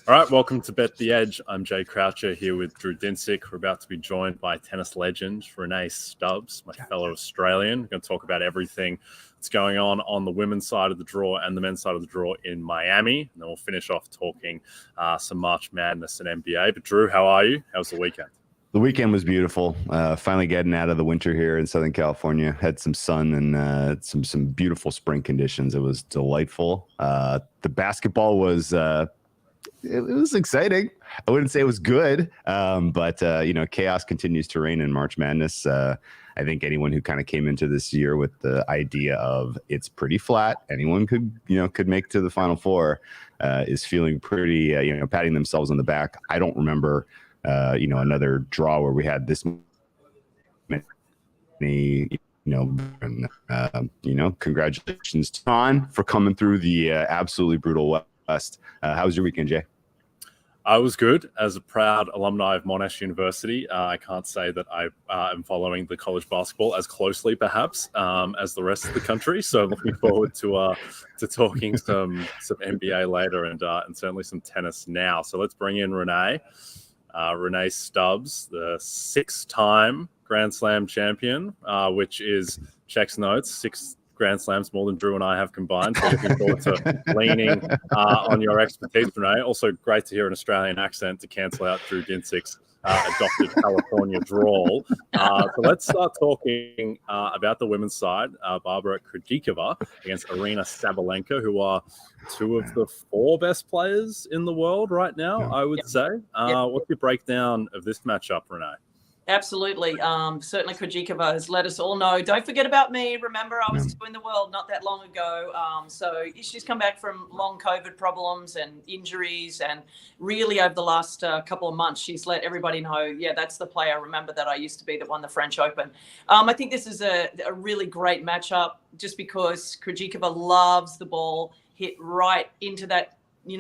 All right, welcome to Bet the Edge. I'm Jay Croucher here with Drew Dinsick. We're about to be joined by tennis legend Rennae Stubbs, my fellow Australian. We're going to talk about everything that's going on the women's side of the draw and the men's side of the draw in Miami. And then we'll finish off talking some March Madness and NBA. But Drew, how are you? How was the weekend? The weekend was beautiful. Finally getting out of the winter here in Southern California. Had some sun and some beautiful spring conditions. It was delightful. The basketball was it was exciting. I wouldn't say it was good, but chaos continues to reign in March Madness. I think anyone who kind of came into this year with the idea of it's pretty flat, anyone could make to the Final Four, is feeling pretty patting themselves on the back. I don't remember another draw where we had this many, congratulations to John for coming through the absolutely brutal West. How was your weekend, Jay? I was good. As a proud alumni of Monash University, I can't say that I am following the college basketball as closely, perhaps, as the rest of the country. So looking forward to talking some NBA later and certainly some tennis now. So let's bring in Rennae Stubbs, the 6-time Grand Slam champion, which is, checks notes, 6 Grand Slams, more than Drew and I have combined. So looking forward to leaning on your expertise, Rennae. Also great to hear an Australian accent to cancel out Drew Dinsick's adopted California drawl. So let's start talking about the women's side. Barbara Krejcikova against Aryna Sabalenka, who are 2 of the 4 best players in the world right now, I would say. What's your breakdown of this matchup, Rennae? Absolutely. Certainly Kvitova has let us all know, don't forget about me. Remember, I was 2 in the world not that long ago. So she's come back from long COVID problems and injuries. And really over the last couple of months, she's let everybody know, yeah, that's the player I remember that I used to be that won the French Open. I think this is a really great matchup just because Krejcikova loves the ball hit right into that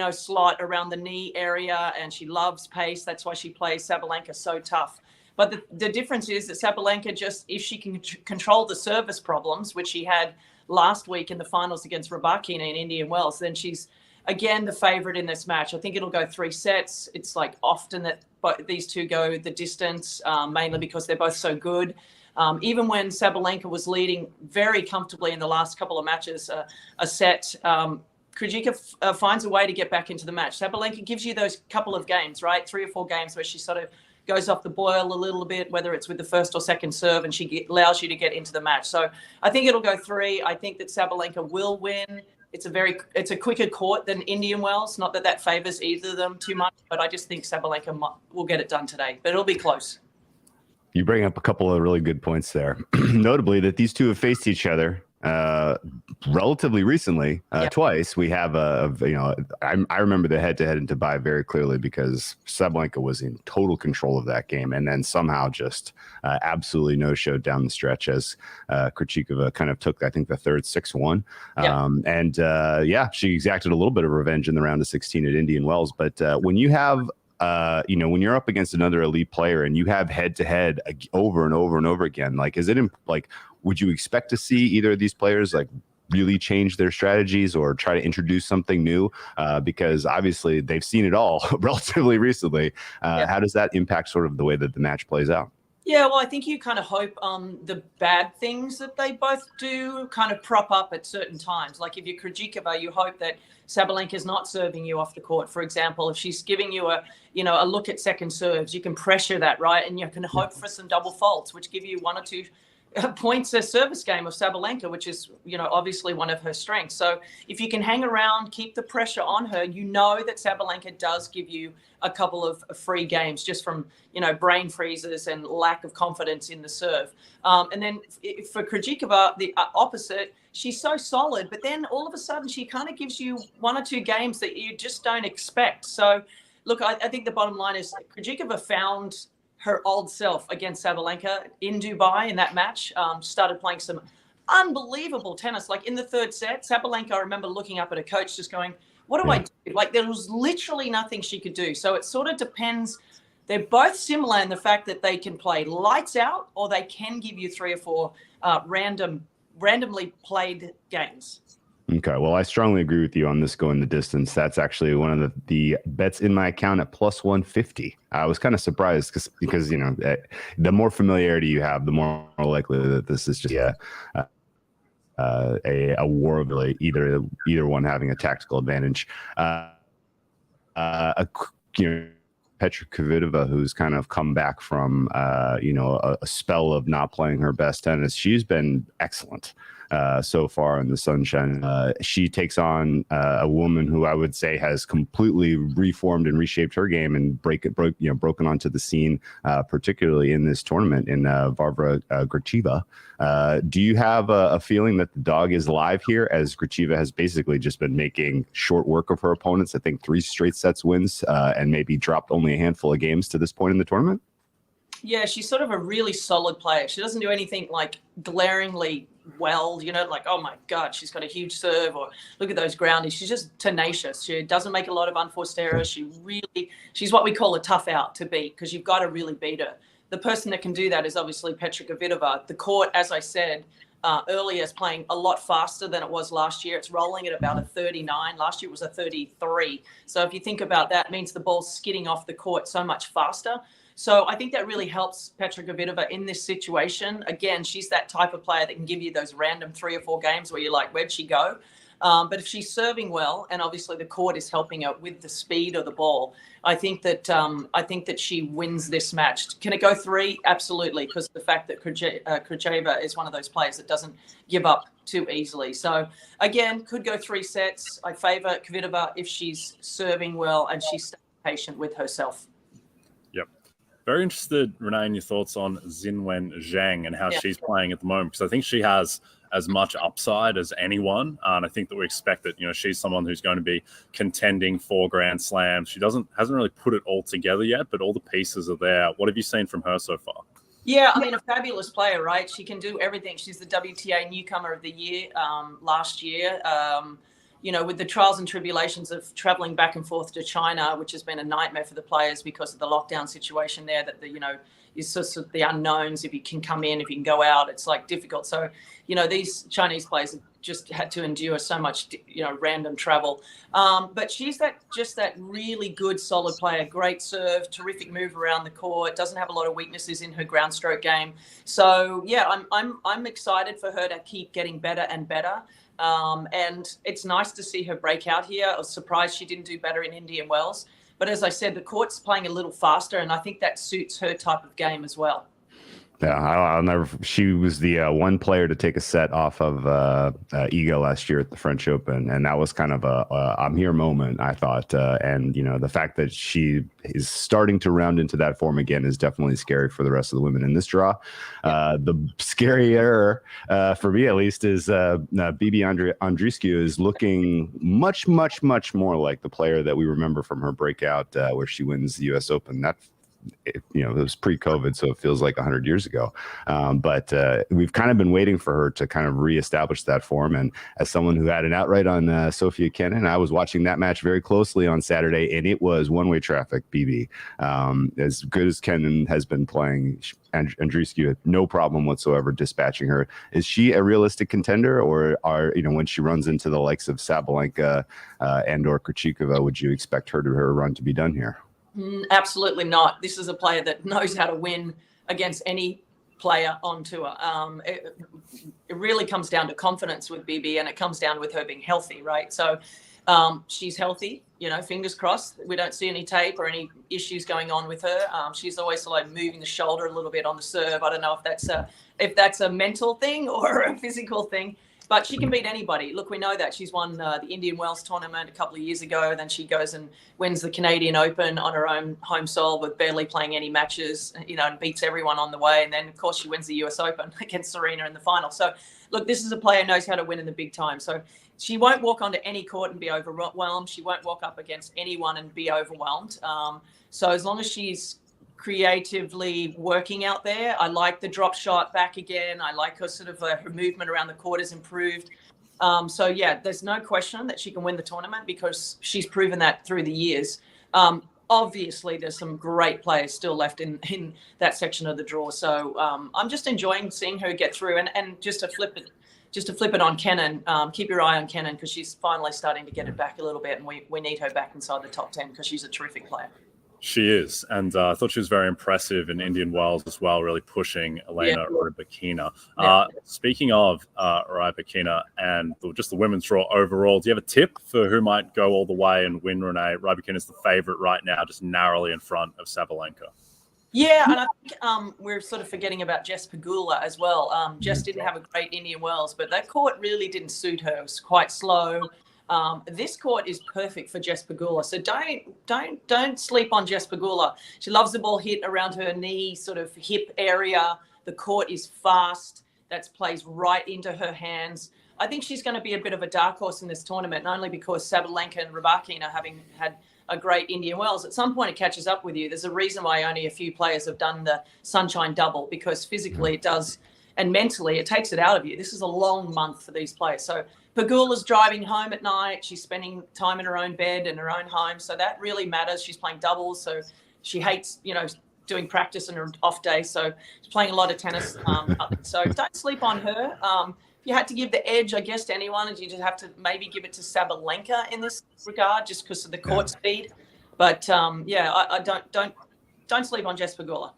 slot around the knee area. And she loves pace. That's why she plays Sabalenka so tough. But the difference is that Sabalenka, just if she can control the service problems, which she had last week in the finals against Rybakina in Indian Wells, then she's, again, the favorite in this match. I think it'll go 3 sets. It's like often that these two go the distance, mainly because they're both so good. Even when Sabalenka was leading very comfortably in the last couple of matches, a set, Krejcikova finds a way to get back into the match. Sabalenka gives you those couple of games, right? 3 or 4 games where she sort of goes off the boil a little bit, whether it's with the first or second serve, and she allows you to get into the match. So I think it'll go 3. I think that Sabalenka will win. It's a quicker court than Indian Wells. Not that favors either of them too much, but I just think Sabalenka will get it done today. But it'll be close. You bring up a couple of really good points there. Notably that these two have faced each other relatively recently, twice. We have I remember the head-to-head in Dubai very clearly because Sabalenka was in total control of that game and then somehow just absolutely no-showed down the stretch as Krejcikova kind of took, I think, the third 6-1. She exacted a little bit of revenge in the round of 16 at Indian Wells. But when you have when you're up against another elite player and you have head-to-head over and over and over again, would you expect to see either of these players really change their strategies or try to introduce something new? Because obviously they've seen it all relatively recently. How does that impact sort of the way that the match plays out? Yeah, well, I think you kind of hope the bad things that they both do kind of prop up at certain times. Like if you're Krejcikova, you hope that Sabalenka is not serving you off the court. For example, if she's giving you a look at second serves, you can pressure that, right? And you can hope for some double faults, which give you 1 or 2 points a service game of Sabalenka, which is, obviously one of her strengths. So if you can hang around, keep the pressure on her, that Sabalenka does give you a couple of free games just from, brain freezes and lack of confidence in the serve. And then for Krejcikova, the opposite, she's so solid, but then all of a sudden she kind of gives you 1 or 2 games that you just don't expect. So look, I think the bottom line is Krejcikova found her old self against Sabalenka in Dubai in that match, started playing some unbelievable tennis. Like in the 3rd set, Sabalenka, I remember looking up at her coach just going, what do I do? Like there was literally nothing she could do. So it sort of depends. They're both similar in the fact that they can play lights out or they can give you 3 or 4 randomly played games. Okay, well, I strongly agree with you on this going the distance. That's actually one of the bets in my account at plus 150. I was kind of surprised because the more familiarity you have, the more likely that this is just a war of really either one having a tactical advantage. Petra Kvitova, who's kind of come back from a spell of not playing her best tennis. She's been excellent so far in the sunshine. She takes on a woman who I would say has completely reformed and reshaped her game and broken onto the scene, particularly in this tournament in Varvara Gracheva. Do you have a feeling that the dog is live here, as Gracheva has basically just been making short work of her opponents? I think 3 straight sets wins and maybe dropped only a handful of games to this point in the tournament. Yeah, she's sort of a really solid player. She doesn't do anything like glaringly well, like, oh my God, she's got a huge serve, or look at those groundies. She's just tenacious. She doesn't make a lot of unforced errors. She's what we call a tough out to beat, because you've got to really beat her. The person that can do that is obviously Petra Kvitova. The court, as I said earlier, is playing a lot faster than it was last year. It's rolling at about a 39. Last year it was a 33. So if you think about that, it means the ball's skidding off the court so much faster. So I think that really helps Petra Kvitova in this situation. Again, she's that type of player that can give you those random 3 or 4 games where you're like, where'd she go? But if she's serving well, and obviously the court is helping her with the speed of the ball, I think that she wins this match. Can it go 3? Absolutely, because the fact that Gracheva is one of those players that doesn't give up too easily. So again, could go 3 sets. I favour Kvitova if she's serving well and she's patient with herself. Yep. Very interested, Rennae, in your thoughts on Xinwen Zhang and how she's playing at the moment, because I think she has as much upside as anyone. And I think that we expect that, she's someone who's going to be contending for Grand Slams. She hasn't really put it all together yet, but all the pieces are there. What have you seen from her so far? Yeah, I mean, a fabulous player, right? She can do everything. She's the WTA Newcomer of the Year last year. With the trials and tribulations of traveling back and forth to China, which has been a nightmare for the players because of the lockdown situation there, that is just the unknowns. If you can come in, if you can go out, it's like difficult. So, these Chinese players have just had to endure so much, random travel. But she's that really good, solid player, great serve, terrific move around the court, doesn't have a lot of weaknesses in her ground stroke game. So yeah, I'm excited for her to keep getting better and better. And it's nice to see her break out here. I was surprised she didn't do better in Indian Wells. But as I said, the court's playing a little faster, and I think that suits her type of game as well. Yeah, I'll never. She was the one player to take a set off of Iga last year at the French Open, and that was kind of a I'm here moment, I thought. And the fact that she is starting to round into that form again is definitely scary for the rest of the women in this draw. The scarier for me, at least, is Bibi Andreescu is looking much, much, much more like the player that we remember from her breakout where she wins the U.S. Open. It was pre-COVID, so it feels like 100 years ago. But we've kind of been waiting for her to kind of reestablish that form. And as someone who had an outright on Sofia Kenin, I was watching that match very closely on Saturday, and it was one-way traffic, BB. As good as Kenin has been playing, Andreescu had no problem whatsoever dispatching her. Is she a realistic contender, or when she runs into the likes of Sabalenka and or Krejcikova, would you expect her run to be done here? Absolutely not. This is a player that knows how to win against any player on tour. It really comes down to confidence with Bibi, and it comes down with her being healthy, right? So she's healthy, fingers crossed. We don't see any tape or any issues going on with her. She's always like moving the shoulder a little bit on the serve. I don't know if that's a mental thing or a physical thing. But she can beat anybody. Look, we know that. She's won the Indian Wells tournament a couple of years ago. Then she goes and wins the Canadian Open on her own home soil with barely playing any matches, and beats everyone on the way. And then, of course, she wins the US Open against Serena in the final. So, look, this is a player who knows how to win in the big time. So she won't walk onto any court and be overwhelmed. She won't walk up against anyone and be overwhelmed. So as long as she's creatively working out there. I like the drop shot back again. I like her sort of her movement around the court has improved. So yeah, there's no question that she can win the tournament because she's proven that through the years. Obviously, there's some great players still left in that section of the draw. So I'm just enjoying seeing her get through. And just to flip it just to flip it on Kenin, keep your eye on Kenin because she's finally starting to get it back a little bit, and we need her back inside the top 10 because she's a terrific player. She is, and I thought she was very impressive in Indian Wells as well, really pushing Elena Rybakina. Speaking of Rybakina and just the women's draw overall, do you have a tip for who might go all the way and win, Rennae? Rybakina is the favorite right now, just narrowly in front of Sabalenka. Yeah, and I think we're sort of forgetting about Jess Pegula as well. Jess didn't have a great Indian Wells, but that court really didn't suit her. It was quite slow. This court is perfect for Jess Pegula, so don't sleep on Jess Pegula. She loves the ball hit around her knee, sort of hip area. The court is fast. That plays right into her hands. I think she's going to be a bit of a dark horse in this tournament, not only because Sabalenka and Rybakina having had a great Indian Wells. At some point, it catches up with you. There's a reason why only a few players have done the Sunshine Double, because physically it does, and mentally it takes it out of you. This is a long month for these players. So Pegula's driving home at night. She's spending time in her own bed in her own home. So that really matters. She's playing doubles. So she hates, doing practice on her off day. So she's playing a lot of tennis. So don't sleep on her. If you had to give the edge, I guess, to anyone, and you just have to maybe give it to Sabalenka in this regard, just because of the court speed. But I don't sleep on Jess Pegula.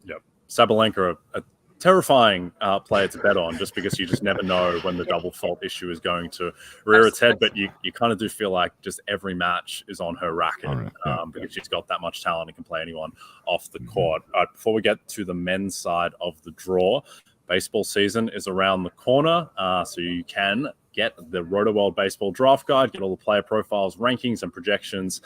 Yep, Sabalenka, a terrifying player to bet on, just because you just never know when the double fault issue is going to rear its head. But you kind of do feel like just every match is on her racket, because she's got that much talent and can play anyone off the court. Before we get to the men's side of the draw, baseball season is around the corner, so you can get the RotoWorld Baseball Draft Guide, get all the player profiles, rankings, and projections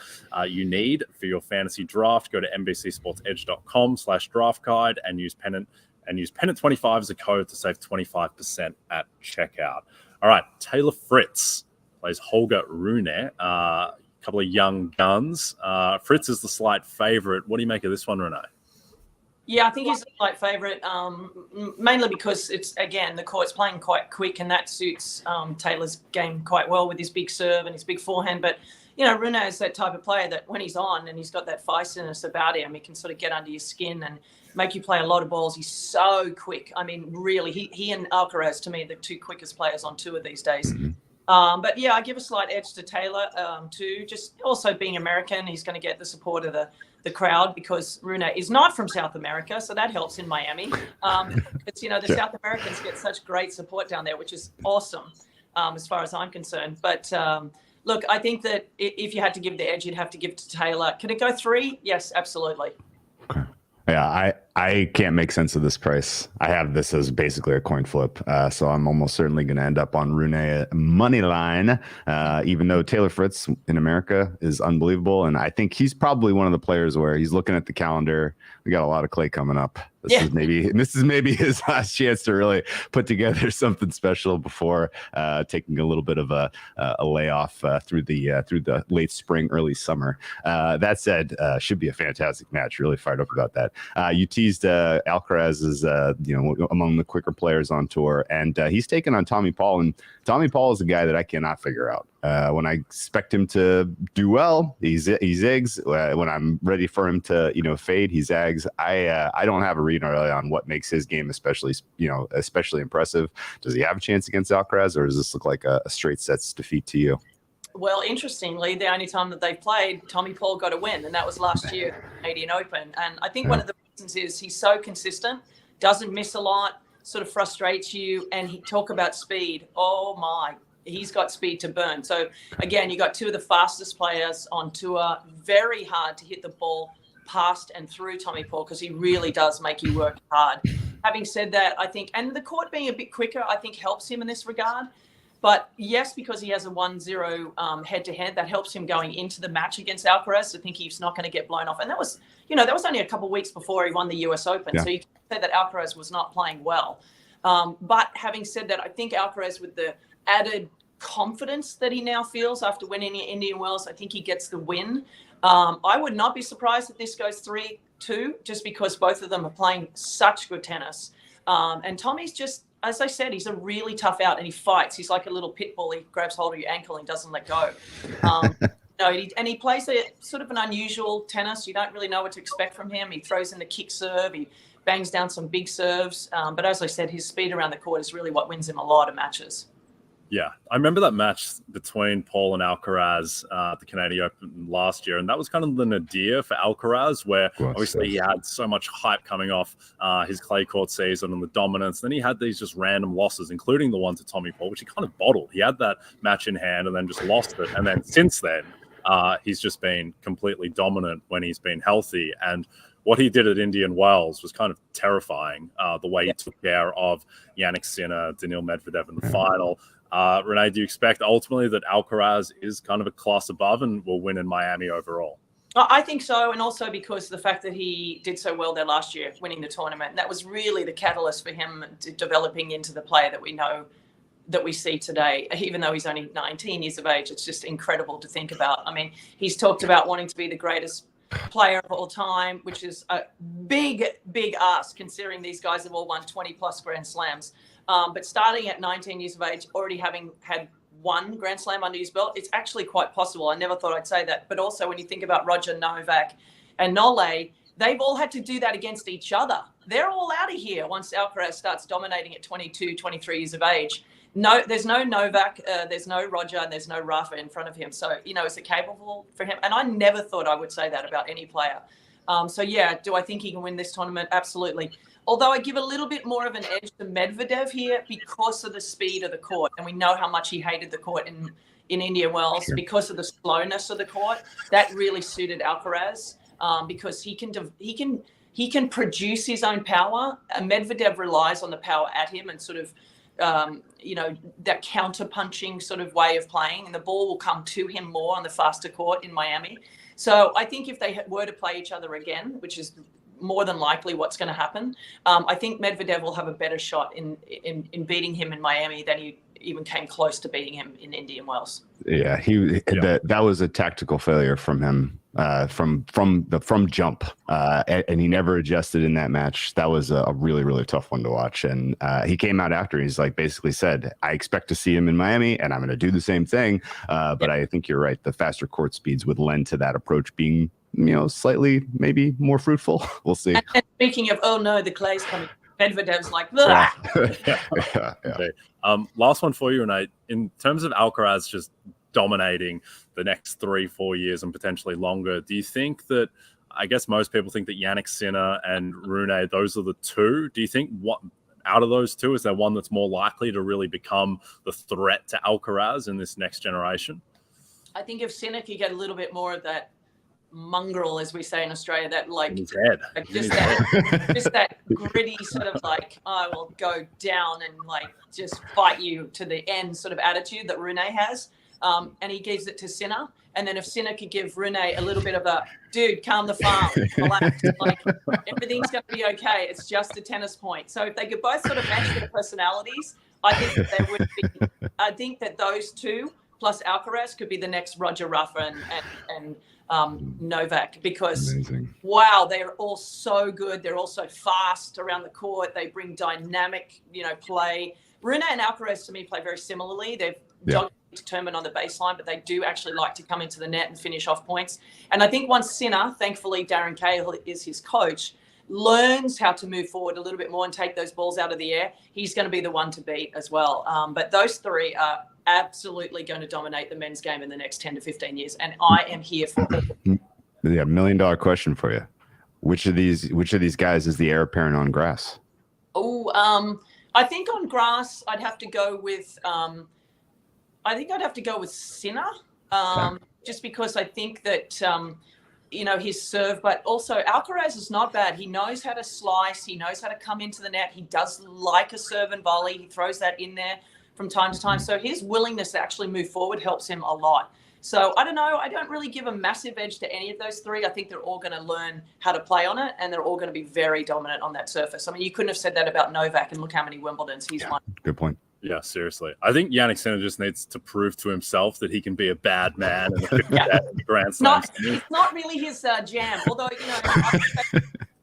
you need for your fantasy draft. Go to NBCSportsEdge.com/draft guide and use Pennant25 as a code to save 25% at checkout. All right, Taylor Fritz plays Holger Rune, a couple of young guns. Fritz is the slight favorite. What do you make of this one, Rennae? Yeah, I think he's a slight favourite, mainly because the court's playing quite quick, and that suits Taylor's game quite well with his big serve and his big forehand. But, Rune is that type of player that when he's on and he's got that feistiness about him, he can sort of get under your skin and make you play a lot of balls. He's so quick. I mean, really, he and Alcaraz, to me, are the two quickest players on tour these days. But yeah, I give a slight edge to Taylor too. Just also being American, he's going to get the support of the crowd because Rune is not from South America, so that helps in Miami. It's the South Americans get such great support down there, which is awesome as far as I'm concerned. But look, I think that if you had to give the edge, you'd have to give it to Taylor. Can it go 3? Yes, absolutely. Okay. Yeah, I can't make sense of this price. I have this as basically a coin flip, so I'm almost certainly going to end up on Rune money line, even though Taylor Fritz in America is unbelievable, and I think he's probably one of the players where he's looking at the calendar. We got a lot of clay coming up. This is maybe his last chance to really put together something special before taking a little bit of a layoff through the late spring, early summer. That said, should be a fantastic match. Really fired up about that. You teased Alcaraz is among the quicker players on tour, and he's taken on Tommy Paul, and Tommy Paul is a guy that I cannot figure out. When I expect him to do well, he zigs. When I'm ready for him to fade, he zags. I don't have a read really on what makes his game especially impressive. Does he have a chance against Alcaraz, or does this look like a straight sets defeat to you? Well, interestingly, the only time that they played, Tommy Paul got a win, and that was last year at the Canadian Open. And I think one of the reasons is he's so consistent, doesn't miss a lot, sort of frustrates you, and he talk about speed. Oh my, he's got speed to burn. So again, you got two of the fastest players on tour. Very hard to hit the ball past and through Tommy Paul because he really does make you work hard. Having said that, I think, and the court being a bit quicker, I think helps him in this regard. But yes, because he has a 1-0 head-to-head, that helps him going into the match against Alcaraz. I think he's not going to get blown off. And that was only a couple of weeks before he won the US Open. Yeah. So you can say that Alcaraz was not playing well. But having said that, I think Alcaraz, with the added confidence that he now feels after winning Indian Wells, I think he gets the win. I would not be surprised if this goes 3-2, just because both of them are playing such good tennis. And Tommy's just, as I said, he's a really tough out and he fights. He's like a little pit bull. He grabs hold of your ankle and doesn't let go. No, and he plays a sort of an unusual tennis. You don't really know what to expect from him. He throws in the kick serve. He bangs down some big serves. But as I said, his speed around the court is really what wins him a lot of matches. Yeah, I remember that match between Paul and Alcaraz at the Canadian Open last year, and that was kind of the nadir for Alcaraz, where obviously he had so much hype coming off his clay court season and the dominance. Then he had these just random losses, including the one to Tommy Paul, which he kind of bottled. He had that match in hand and then just lost it. And then since then, he's just been completely dominant when he's been healthy. And what he did at Indian Wells was kind of terrifying, the way he took care of Jannik Sinner, Daniil Medvedev in the final. Rennae, do you expect ultimately that Alcaraz is kind of a class above and will win in Miami overall? I think so, and also because of the fact that he did so well there last year, winning the tournament. And that was really the catalyst for him developing into the player that we know, that we see today. Even though he's only 19 years of age, it's just incredible to think about. I mean, he's talked about wanting to be the greatest player of all time, which is a big ask considering these guys have all won 20+ Grand Slams. But starting at 19 years of age, already having had one Grand Slam under his belt, it's actually quite possible. I never thought I'd say that. But also when you think about Roger, Novak and Nole, they've all had to do that against each other. They're all out of here once Alcaraz starts dominating at 22, 23 years of age. No, there's no Novak, there's no Roger, and there's no Rafa in front of him. So, is it capable for him? And I never thought I would say that about any player. So, yeah, do I think he can win this tournament? Absolutely. Although I give a little bit more of an edge to Medvedev here because of the speed of the court. And we know how much he hated the court in Indian Wells because of the slowness of the court. That really suited Alcaraz because he can produce his own power. And Medvedev relies on the power at him and sort of, that counter-punching sort of way of playing. And the ball will come to him more on the faster court in Miami. So I think if they were to play each other again, which is more than likely what's going to happen, I think Medvedev will have a better shot in beating him in Miami than he even came close to beating him in Indian Wells. Yeah, that was a tactical failure from him from jump, and he never adjusted in that match. That was a really, really tough one to watch. And he came out after. He's like basically said, "I expect to see him in Miami, and I'm going to do the same thing." But I think you're right. The faster court speeds would lend to that approach being, slightly maybe more fruitful. We'll see. And speaking of, oh no, the clay's coming. Medvedev's like, last one for you, Rennae. In terms of Alcaraz just dominating the next 3-4 years and potentially longer, do you think that, I guess most people think that Jannik Sinner and Rennae, those are the two. Do you think what out of those two, is there one that's more likely to really become the threat to Alcaraz in this next generation? I think if Sinner could get a little bit more of that mongrel, as we say in Australia, that just that gritty sort of like, I will go down and like just fight you to the end sort of attitude that Rennae has, and he gives it to Sinner. And then if Sinner could give Rennae a little bit of a, dude, calm the farm, relax, like everything's going to be okay. It's just a tennis point. So if they could both sort of match their personalities, I think that they would be. I think that those two plus Alcaraz could be the next Roger, Rafa, and Novak, because wow, they're all so good. They're also fast around the court. They bring dynamic, play. Rennae and Alcaraz to me play very similarly. They're determined on the baseline, but they do actually like to come into the net and finish off points. And I think once Sinner, thankfully Darren Cahill is his coach, learns how to move forward a little bit more and take those balls out of the air, he's going to be the one to beat as well. But those three are absolutely going to dominate the men's game in the next 10 to 15 years. And I am here for it. Yeah, $1 million question for you. Which of these guys is the heir apparent on grass? Oh, I think on grass, I'd have to go with, Sinner, just because I think that, his serve, but also Alcaraz is not bad. He knows how to slice. He knows how to come into the net. He does like a serve and volley. He throws that in there from time to time. So his willingness to actually move forward helps him a lot. So I don't know. I don't really give a massive edge to any of those three. I think they're all going to learn how to play on it, and they're all going to be very dominant on that surface. I mean, you couldn't have said that about Novak, and look how many Wimbledons he's won. Good point. Yeah, seriously. I think Jannik Sinner just needs to prove to himself that he can be a bad man in the Grand Slam. It's not really his jam. Although,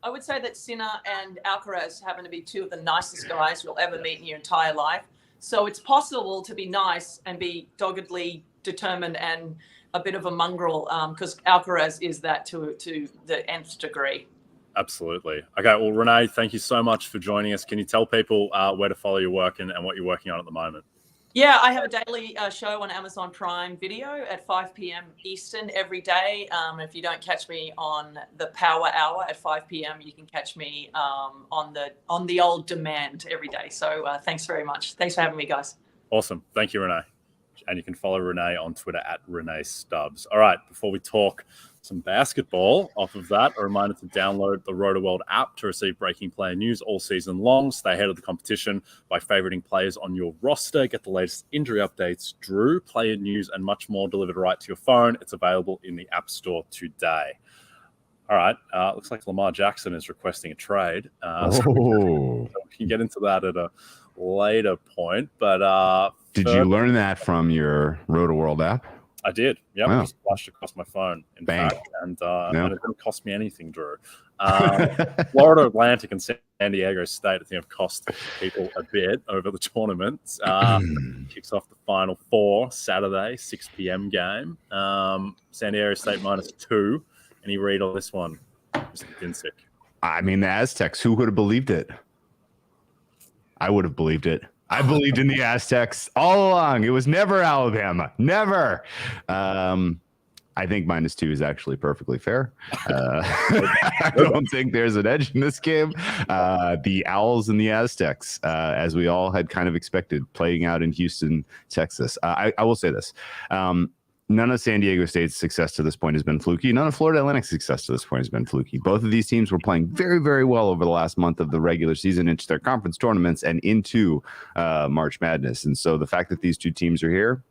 I would say that Sinner and Alcaraz happen to be two of the nicest guys you'll ever meet in your entire life. So it's possible to be nice and be doggedly determined and a bit of a mongrel because Alcaraz is that to the nth degree. Absolutely. Okay, well, Rennae, thank you so much for joining us. Can you tell people where to follow your work and what you're working on at the moment? Yeah, I have a daily show on Amazon Prime Video at 5 p.m. Eastern every day. If you don't catch me on the Power Hour at 5 p.m., you can catch me on the old demand every day. So thanks very much. Thanks for having me, guys. Awesome. Thank you, Rennae. And you can follow Rennae on Twitter at Rennae Stubbs. All right, before we talk some basketball off of that, a reminder to download the RotoWorld app to receive breaking player news all season long. Stay ahead of the competition by favoriting players on your roster. Get the latest injury updates, Drew, player news, and much more delivered right to your phone. It's available in the App Store today. All right, looks like Lamar Jackson is requesting a trade. So we can get into that at a later point. But did you learn that from your RotoWorld app? I did. Yeah, wow. Just flashed across my phone, in fact, and it didn't cost me anything, Drew. Florida Atlantic and San Diego State, I think, have cost people a bit over the tournament. Kicks off the Final Four Saturday, 6 p.m. game. San Diego State -2. Any read on this one, Mr. Dinsick? I mean, the Aztecs. Who would have believed it? I would have believed it. I believed in the Aztecs all along. It was never Alabama. Never. I think -2 is actually perfectly fair. I don't think there's an edge in this game. The Owls and the Aztecs, as we all had kind of expected, playing out in Houston, Texas. I will say this. None of San Diego State's success to this point has been fluky. None of Florida Atlantic's success to this point has been fluky. Both of these teams were playing very, very well over the last month of the regular season into their conference tournaments and into March Madness. And so the fact that these two teams are here,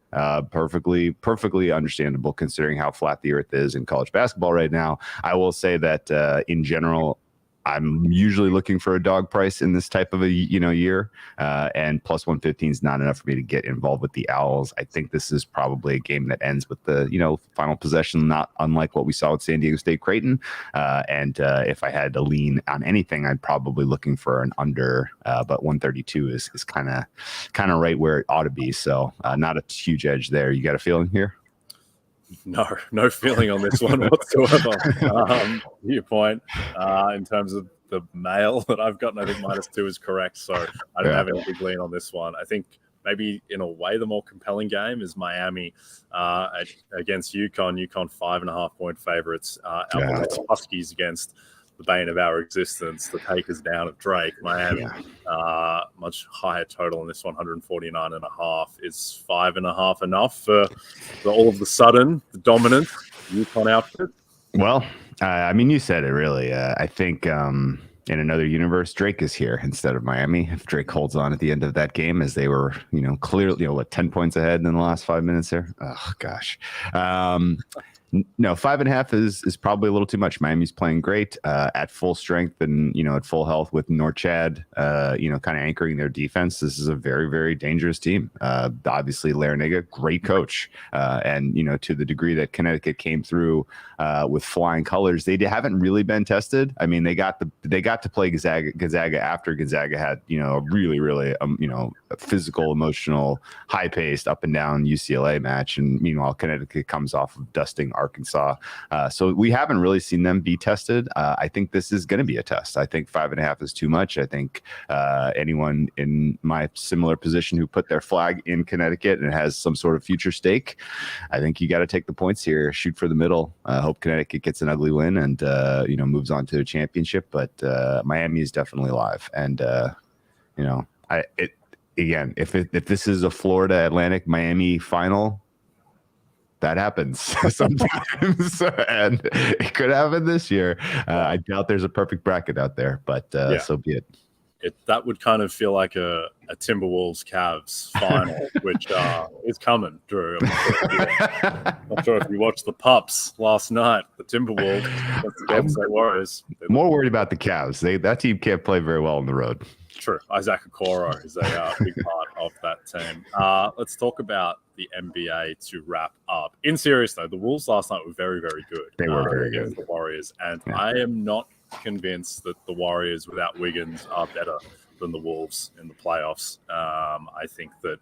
perfectly understandable considering how flat the earth is in college basketball right now. I will say that in general, I'm usually looking for a dog price in this type of a year, and +115 is not enough for me to get involved with the Owls. I think this is probably a game that ends with the final possession, not unlike what we saw with San Diego State Creighton. And if I had to lean on anything, I'd probably looking for an under, but 132 is kind of right where it ought to be. So not a huge edge there. You got a feeling here? No feeling on this one whatsoever. Your point in terms of the mail that I've gotten, I think -2 is correct. So I don't have any big lean on this one. I think maybe in a way the more compelling game is Miami against UConn. UConn 5.5-point favorites. Huskies against the bane of our existence, the takers down of Drake. Miami, much higher total in this one, 149.5. Is 5.5 enough for all of the sudden the dominant UConn outfit? Well, I mean, you said it really. I think in another universe, Drake is here instead of Miami. If Drake holds on at the end of that game, as they were, clearly, 10 points ahead in the last 5 minutes there. Oh gosh. No, 5.5 is probably a little too much. Miami's playing great at full strength and, at full health with Norchad, kind of anchoring their defense. This is a very, very dangerous team. Obviously, Larinaga, great coach. And, to the degree that Connecticut came through with flying colors, they haven't really been tested. I mean, they got to play Gonzaga after Gonzaga had, a really, really, a physical, emotional, high-paced, up and down UCLA match. And meanwhile, Connecticut comes off of dusting Arkansas. So we haven't really seen them be tested. I think this is going to be a test. I think 5.5 is too much. I think anyone in my similar position who put their flag in Connecticut and has some sort of future stake, I think you got to take the points here, shoot for the middle. Hope Connecticut gets an ugly win and, moves on to a championship. But Miami is definitely live. And, again, if this is a Florida Atlantic Miami final, that happens sometimes, and it could happen this year. I doubt there's a perfect bracket out there, but so be it. That would kind of feel like a Timberwolves Cavs final, which is coming, Drew. I'm not sure if you watched the Pups last night. The Timberwolves, the Golden State Warriors. More worried about the Cavs. That team can't play very well on the road. True. Isaac Okoro is a big part of that team. Let's talk about the NBA to wrap up. In serious, though, the Wolves last night were very, very good. They were very good. Against the Warriors. And I am not convinced that the Warriors without Wiggins are better than the Wolves in the playoffs. I think that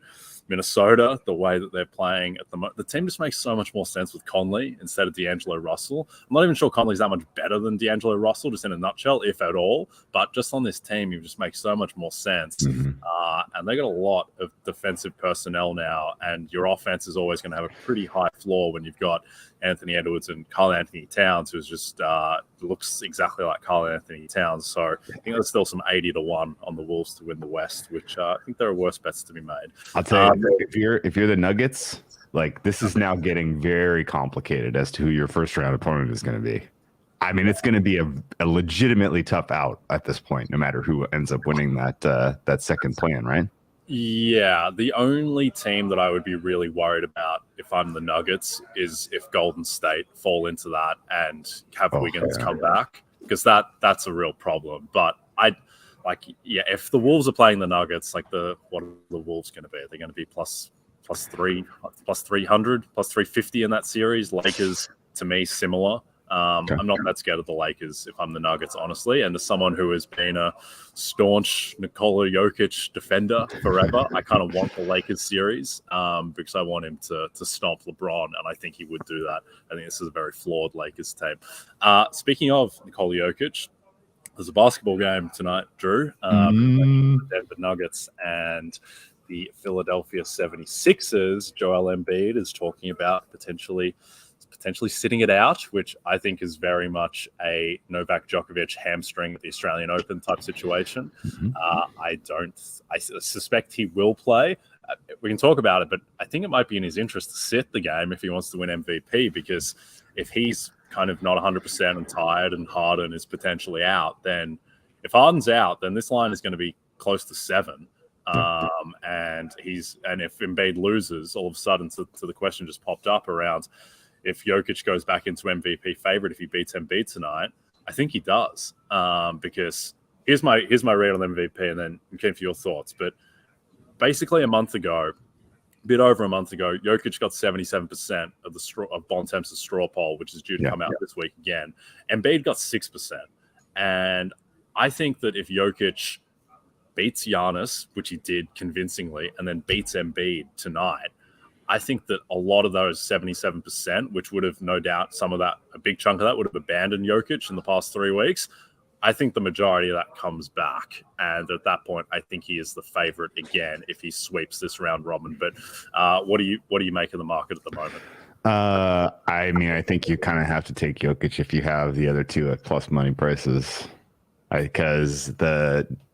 Minnesota, the way that they're playing at the moment, the team just makes so much more sense with Conley instead of D'Angelo Russell. I'm not even sure Conley's that much better than D'Angelo Russell, just in a nutshell, if at all. But just on this team, he just makes so much more sense. Mm-hmm. And they got a lot of defensive personnel now, and your offense is always going to have a pretty high floor when you've got Anthony Edwards and Karl Anthony Towns, who's just looks exactly like Karl Anthony Towns. So I think there's still some 80-1 on the Wolves to win the West, which I think there are worse bets to be made. I'll tell you, if you're the Nuggets, like, this is now getting very complicated as to who your first round opponent is going to be. I mean, it's going to be a legitimately tough out at this point, no matter who ends up winning that second plan, right? Yeah, the only team that I would be really worried about if I'm the Nuggets is if Golden State fall into that and have Wiggins come back, because that's a real problem. But if the Wolves are playing the Nuggets, what are the Wolves going to be? Are they going to be plus 300, plus 350 in that series? Lakers, to me, similar. I'm not that scared of the Lakers if I'm the Nuggets, honestly. And as someone who has been a staunch Nikola Jokic defender forever, I kind of want the Lakers series because I want him to stomp LeBron, and I think he would do that. I think this is a very flawed Lakers team. Speaking of Nikola Jokic, there's a basketball game tonight, Drew. The Denver Nuggets and the Philadelphia 76ers. Joel Embiid is talking about potentially sitting it out, which I think is very much a Novak Djokovic hamstring at the Australian Open type situation. I suspect he will play. We can talk about it, but I think it might be in his interest to sit the game if he wants to win MVP, because if he's kind of not 100% and tired and Harden is potentially out, then if Harden's out, then this line is going to be close to 7. And if Embiid loses, all of a sudden, so the question just popped up around, if Jokic goes back into MVP favorite, if he beats Embiid tonight, I think he does. Because here's my read on MVP, and then Kim, for your thoughts. But basically, a bit over a month ago, Jokic got 77% of Bontemps' straw poll, which is due to come out this week again. Embiid got 6%, and I think that if Jokic beats Giannis, which he did convincingly, and then beats Embiid tonight, I think that a lot of those 77%, which would have no doubt a big chunk of that would have abandoned Jokic in the past 3 weeks. I think the majority of that comes back. And at that point, I think he is the favorite again if he sweeps this round robin. But what do you make of the market at the moment? I mean, I think you kind of have to take Jokic if you have the other two at plus money prices, because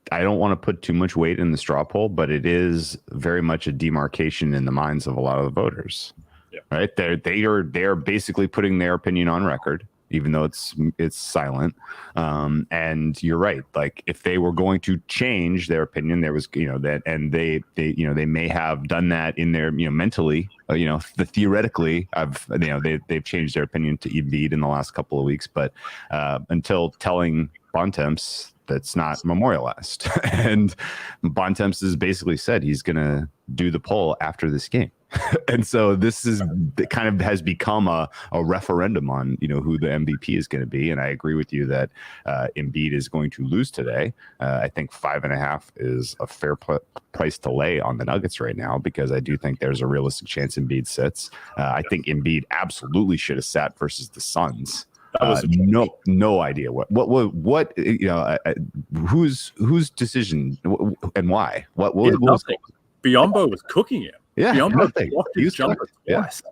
I don't want to put too much weight in the straw poll, but it is very much a demarcation in the minds of a lot of the voters. Yeah. Right? They are basically putting their opinion on record, even though it's silent. And you're right. Like, if they were going to change their opinion, there was, that, and they may have done that in their, mentally, theoretically, they've changed their opinion to Embiid in the last couple of weeks, but until telling Bontemps that's not memorialized. And Bontemps has basically said he's going to do the poll after this game. And so it kind of has become a referendum on, who the MVP is going to be. And I agree with you that Embiid is going to lose today. I think 5.5 is a fair price to lay on the Nuggets right now, because I do think there's a realistic chance Embiid sits. I think Embiid absolutely should have sat versus the Suns. No idea whose decision and why. What was Biyombo was cooking it. Yeah, Biyombo blocked his jumper twice.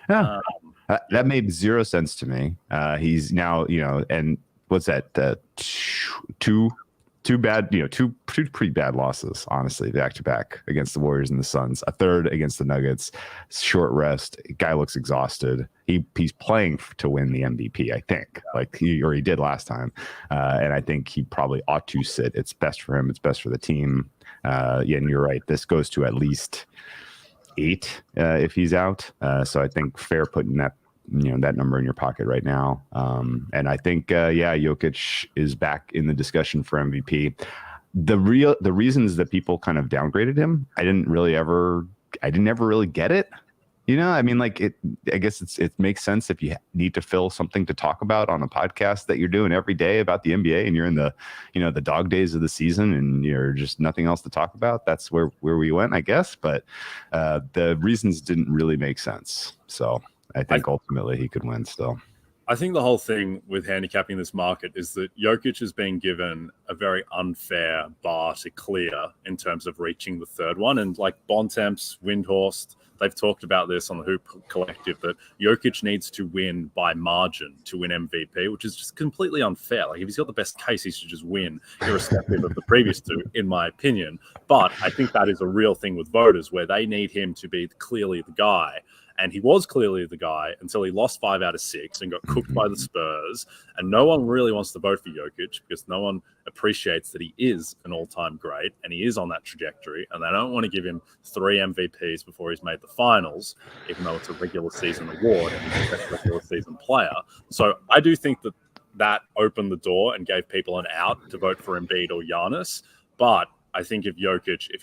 Yeah. That made zero sense to me. He's now, and what's that? Two pretty bad losses, honestly, back to back against the Warriors and the Suns. A third against the Nuggets. Short rest. Guy looks exhausted. He's playing to win the MVP, I think, like he did last time. And I think he probably ought to sit. It's best for him. It's best for the team. And you're right. This goes to at least 8 if he's out. So I think fair putting that number in your pocket right now. And I think, Jokic is back in the discussion for MVP. The reasons that people kind of downgraded him, I didn't ever really get it. I mean, like I guess it makes sense if you need to fill something to talk about on a podcast that you're doing every day about the NBA, and you're in the, the dog days of the season, and you're just nothing else to talk about. That's where we went, I guess. But the reasons didn't really make sense. So I think ultimately he could win still. I think the whole thing with handicapping this market is that Jokic is being given a very unfair bar to clear in terms of reaching the third one. And like Bontemps, Windhorst, they've talked about this on the Hoop Collective, that Jokic needs to win by margin to win MVP, which is just completely unfair. Like if he's got the best case, he should just win, irrespective of the previous two, in my opinion. But I think that is a real thing with voters, where they need him to be clearly the guy. And he was clearly the guy until he lost 5 out of 6 and got cooked by the Spurs. And no one really wants to vote for Jokic because no one appreciates that he is an all-time great and he is on that trajectory. And they don't want to give him 3 MVPs before he's made the finals, even though it's a regular season award and he's the best regular season player. So I do think that opened the door and gave people an out to vote for Embiid or Giannis. But I think if Jokic, if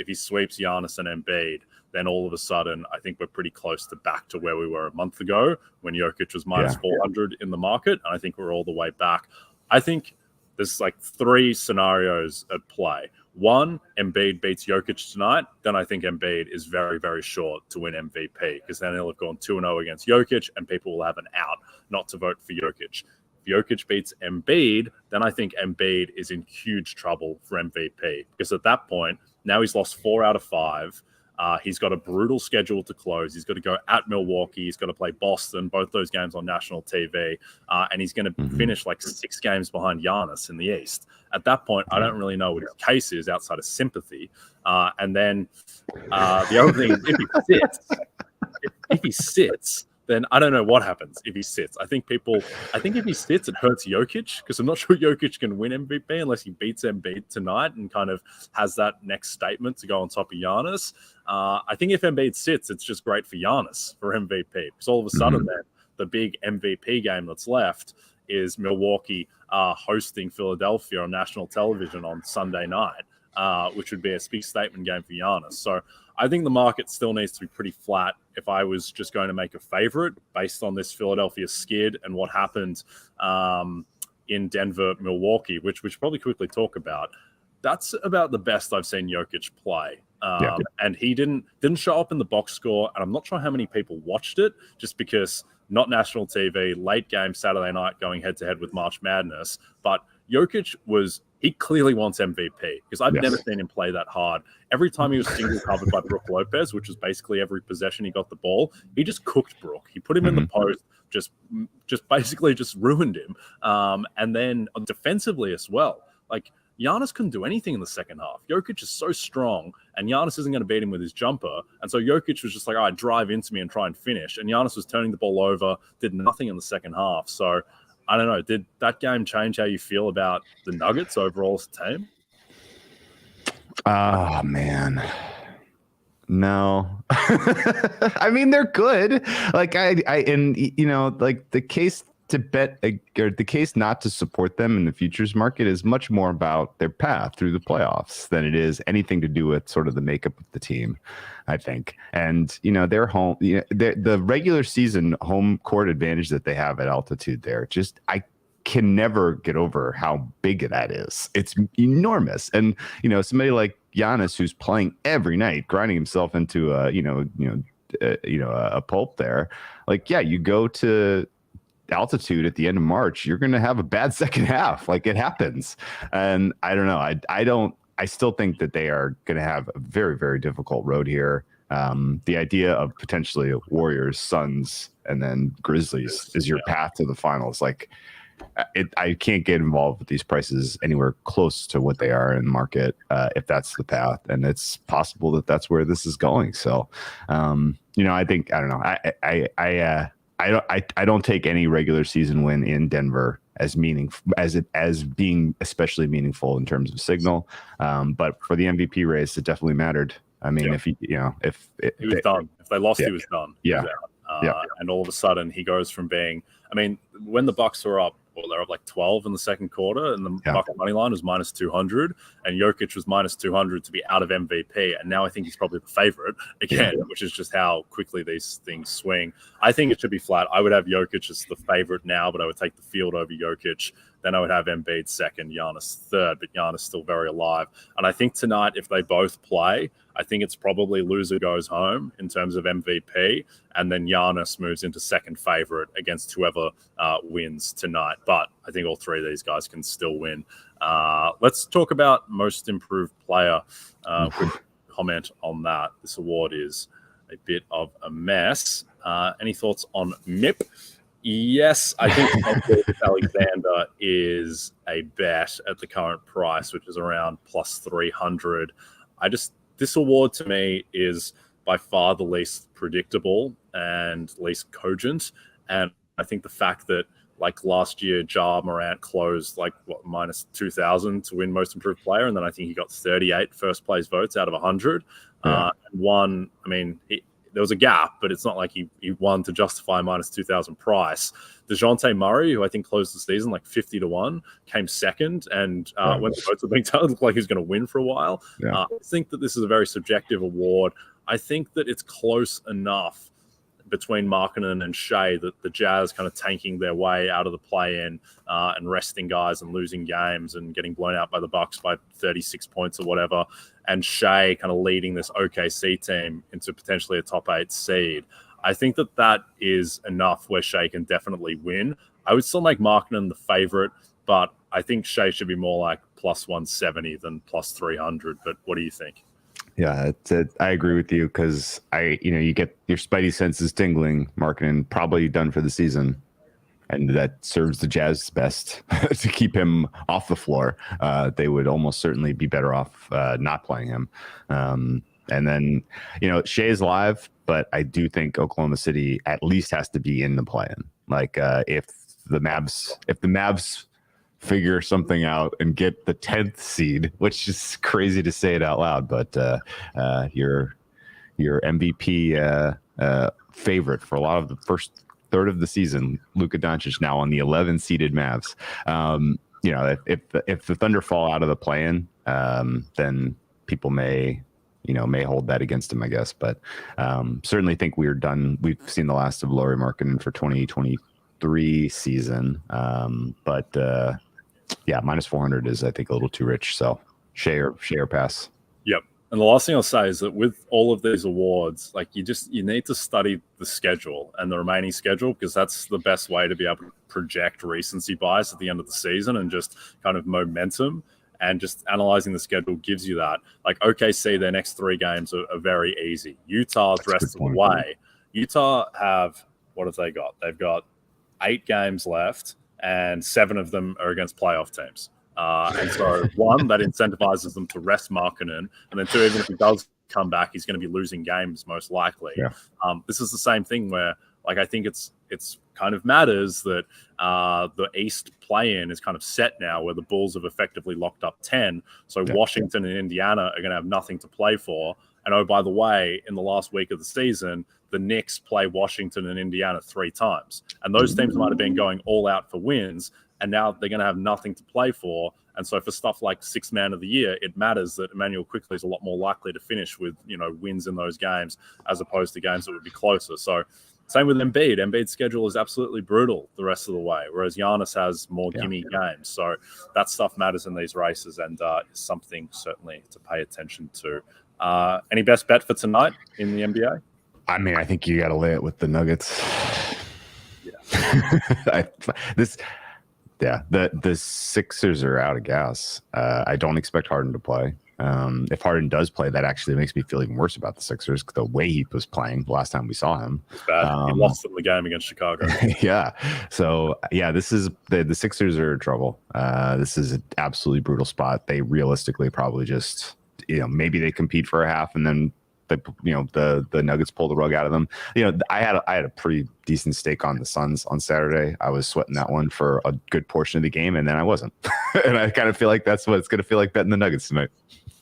he sweeps Giannis and Embiid, then all of a sudden, I think we're pretty close to back to where we were a month ago when Jokic was minus 400 in the market. And I think we're all the way back. I think there's like 3 scenarios at play. 1, Embiid beats Jokic tonight. Then I think Embiid is very, very short to win MVP because then he'll have gone 2-0 against Jokic and people will have an out not to vote for Jokic. If Jokic beats Embiid, then I think Embiid is in huge trouble for MVP because at that point, now he's lost 4 out of 5. He's got a brutal schedule to close. He's got to go at Milwaukee. He's got to play Boston, both those games on national TV. And he's going to finish like 6 games behind Giannis in the East. At that point, I don't really know what his case is outside of sympathy. And then the other thing, if he sits, then I don't know what happens if he sits. I think if he sits, it hurts Jokic because I'm not sure Jokic can win MVP unless he beats Embiid tonight and kind of has that next statement to go on top of Giannis. I think if Embiid sits, it's just great for Giannis for MVP because all of a sudden then the big MVP game that's left is Milwaukee hosting Philadelphia on national television on Sunday night, which would be a big statement game for Giannis. So I think the market still needs to be pretty flat if I was just going to make a favorite based on this Philadelphia skid and what happened in Denver, Milwaukee, which we should probably quickly talk about. That's about the best I've seen Jokic play. And he didn't show up in the box score, and I'm not sure how many people watched it just because not national TV, late game Saturday night going head-to-head with March Madness. But Jokic he clearly wants MVP because I've never seen him play that hard. Every time he was single covered by Brook Lopez, which was basically every possession he got the ball, he just cooked Brook. He put him in the post, just basically just ruined him. And then defensively as well, like Giannis couldn't do anything in the second half. Jokic is so strong, and Giannis isn't going to beat him with his jumper. And so Jokic was just like, all right, drive into me and try and finish. And Giannis was turning the ball over, did nothing in the second half. So I don't know. Did that game change how you feel about the Nuggets overall as a team? Oh, man. No. I mean, they're good. Like like the case to bet or the case not to support them in the futures market is much more about their path through the playoffs than it is anything to do with sort of the makeup of the team, I think. And, their home, the regular season home court advantage that they have at altitude there, I can never get over how big that is. It's enormous. And, somebody like Giannis, who's playing every night, grinding himself into a pulp there, like, yeah, you go to altitude at the end of March, you're going to have a bad second half. Like, it happens. And I don't know. I still think that they are going to have a very, very difficult road here. The idea of potentially Warriors, Suns, and then Grizzlies is your path to the finals. Like, I can't get involved with these prices anywhere close to what they are in the market if that's the path. And it's possible that that's where this is going. So, I think, I don't know. I don't take any regular season win in Denver as being especially meaningful in terms of signal. But for the MVP race, it definitely mattered. I mean, if he was done, if they lost, he was done. Yeah. And all of a sudden he goes from being, I mean, when the Bucks were up, they're up like 12 in the second quarter, and the Bucks money line was minus 200, and Jokic was minus 200 to be out of MVP. And now I think he's probably the favorite again, which is just how quickly these things swing. I think it should be flat. I would have Jokic as the favorite now, but I would take the field over Jokic. Then I would have Embiid second, Giannis third, but Giannis still very alive. And I think tonight, if they both play, I think it's probably loser goes home in terms of MVP, and then Giannis moves into second favorite against whoever wins tonight. But I think all three of these guys can still win. Let's talk about most improved player. Quick comment on that. This award is a bit of a mess. Any thoughts on MIP? Yes, I think Alexander is a bet at the current price, which is around plus 300. This award to me is by far the least predictable and least cogent. And I think the fact that like last year, Ja Morant closed minus 2,000 to win most improved player. And then I think he got 38 first place votes out of 100. And won, there was a gap, but it's not like he won to justify minus 2,000 price. DeJounte Murray, who I think closed the season like 50-1, came second, and when the votes were being done, it looked like he was going to win for a while. I think that this is a very subjective award. I think that it's close enough between Markkanen and Shea that the Jazz kind of tanking their way out of the play-in and resting guys and losing games and getting blown out by the Bucks by 36 points or whatever, and Shea kind of leading this OKC team into potentially a top 8 seed. I think that is enough where Shea can definitely win. I would still make Markkanen the favorite, but I think Shea should be more like plus 170 than plus 300. But what do you think? Yeah, I agree with you because you get your spidey senses tingling. Markkanen probably done for the season, and that serves the Jazz best to keep him off the floor. They would almost certainly be better off not playing him. And then Shea's live, but I do think Oklahoma City at least has to be in the play-in. Like if the Mavs figure something out and get the 10th seed, which is crazy to say it out loud, but your MVP favorite for a lot of the first third of the season, Luka Doncic, now on the 11 seeded Mavs. If the Thunder fall out of the play-in, then people may hold that against him, I guess. But certainly think we're done. We've seen the last of Lauri Markkanen for 2023 season. Minus 400 is, I think, a little too rich. So share pass. Yep. And the last thing I'll say is that with all of these awards, you need to study the schedule and the remaining schedule, because that's the best way to be able to project recency bias at the end of the season and just kind of momentum. And just analyzing the schedule gives you that. Like OKC, their next 3 games are very easy. Utah's rest of the way. Utah have, what have they got? They've got 8 games left, and 7 of them are against playoff teams. And so 1, that incentivizes them to rest Markkanen, and then 2, even if he does come back, he's going to be losing games most likely. Yeah. This is the same thing where, I think it's kind of matters that the East play-in is kind of set now, where the Bulls have effectively locked up 10. So Washington and Indiana are going to have nothing to play for. And oh, by the way, in the last week of the season, the Knicks play Washington and Indiana 3 times. And those teams might have been going all out for wins, and now they're going to have nothing to play for. And so for stuff like 6th man of the year, it matters that Emmanuel Quickley is a lot more likely to finish with, wins in those games as opposed to games that would be closer. So same with Embiid. Embiid's schedule is absolutely brutal the rest of the way, whereas Giannis has more gimme games. So that stuff matters in these races, and is something certainly to pay attention to. Any best bet for tonight in the NBA? I think you got to lay it with the Nuggets. Yeah. The Sixers are out of gas. I don't expect Harden to play. If Harden does play, that actually makes me feel even worse about the Sixers, the way he was playing the last time we saw him. It's bad. He lost them the game against Chicago. Yeah. So this is the Sixers are in trouble. This is an absolutely brutal spot. They realistically probably just, maybe they compete for a half, and then the Nuggets pull the rug out of them. I had a pretty decent stake on the Suns on Saturday. I was sweating that one for a good portion of the game, and then I wasn't. And I kind of feel like that's what it's going to feel like betting the Nuggets tonight.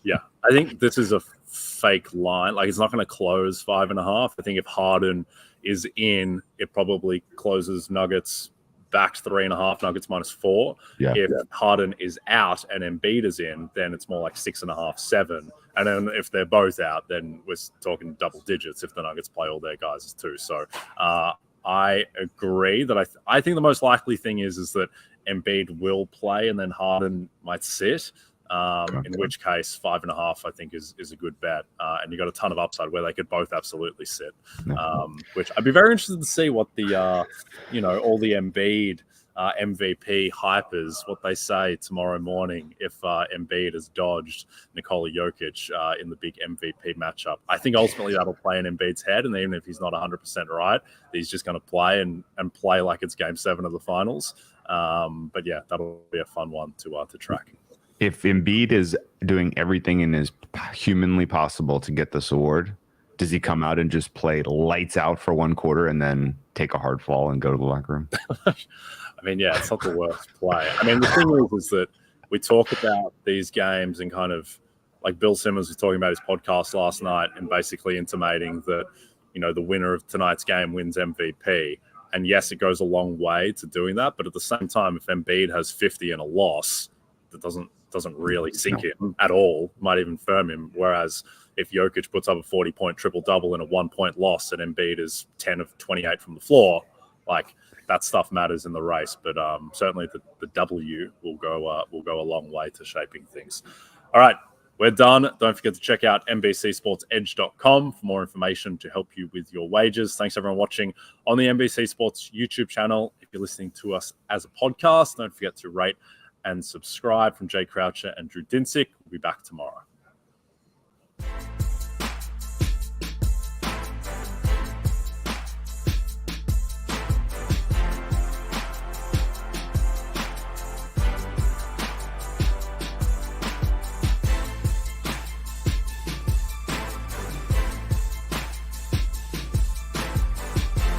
Yeah, I think this is a fake line. It's not going to close 5.5. I think if Harden is in, it probably closes Nuggets backed 3.5, Nuggets -4. Yeah. If Harden is out and Embiid is in, then it's more like 6.5, 7. And then if they're both out, then we're talking double digits if the Nuggets play all their guys too. So I agree that I think the most likely thing is that Embiid will play and then Harden might sit. In which case 5.5 I think is a good bet, and you got a ton of upside where they could both absolutely sit. Which I'd be very interested to see what the all the Embiid MVP hypers, what they say tomorrow morning if Embiid has dodged Nikola Jokic in the big MVP matchup. I think ultimately that'll play in Embiid's head, and even if he's not 100% right, he's just going to play and play like it's Game 7 of the finals. But yeah, that'll be a fun one to track. If Embiid is doing everything in his humanly possible to get this award, does he come out and just play lights out for one quarter and then take a hard fall and go to the locker room? I mean, yeah, it's not the worst play. I mean, the thing is that we talk about these games and kind of like Bill Simmons was talking about his podcast last night and basically intimating that, the winner of tonight's game wins MVP. And yes, it goes a long way to doing that. But at the same time, if Embiid has 50 and a loss, that doesn't really sink him at all, might even firm him. Whereas if Jokic puts up a 40-point triple-double in a 1-point loss and Embiid is 10 of 28 from the floor, like that stuff matters in the race. But certainly the W will go a long way to shaping things. All right, we're done. Don't forget to check out NBCSportsEdge.com for more information to help you with your wagers. Thanks everyone watching on the NBC Sports YouTube channel. If you're listening to us as a podcast, don't forget to rate and subscribe. From Jay Croucher and Drew Dinsick. We'll be back tomorrow.